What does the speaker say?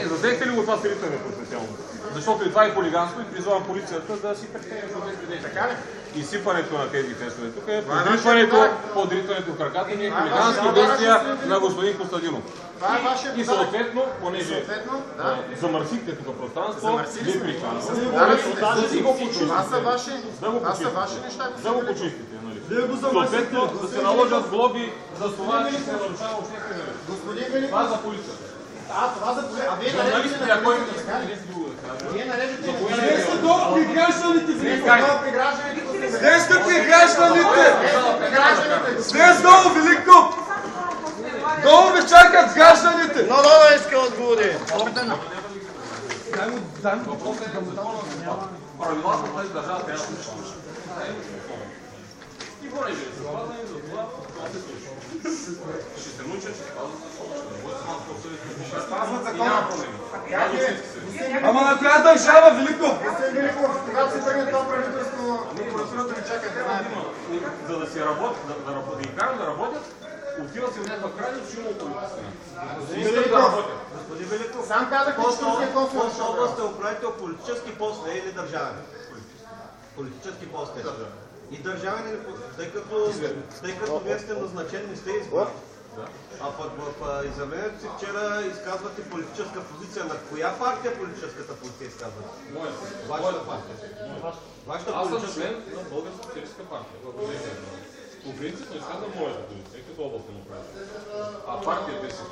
Задейте ли го това сиритане специално? Защото и това е хулиганство и призвавам полицията да си предприеме съответни действия. Така ли? Изсипването на тези тестове тук е подритването в краката ни е хулигански действия на господин Костадинов. И съответно, понеже замърсихте тук пространство, ви приканвам да си го почистите. Да го почистите, нали? Съответно да се наложат глоби за това, че се нарушава обществения ред. Това за полицията. Това за полицията. Вие сте долу при гражданите, Великов! Вие сте при гражданите! Слез долу, Великов! Долу ви чакат гражданите! Но иска отговори! Правилата тази държава трябва да се случи. И понеже се спазване за това, се случи. Ще се научат, ще се казват за това. Ще спазват закона. Ама на коя държава, Великов? Когато се тръгне това правителство, прокуратурата ви чака една дни. За да си работят, да ги карат да работят, отиват си в някаква крайна силно политическа. Господин Великов, сам казахте, че турския консул Пост областен управител политически пост е или държавен? Политически пост е. И държавен или тъй като вие сте назначен, не сте избран. А пък в изявлението си вчера изказвате политическа позиция. На коя партия политическата позиция изказвате? Вашата партия. Аз съм член на Българска социалистическа партия. По принцип изказвам моята позиция, като областен управител. А партия БСП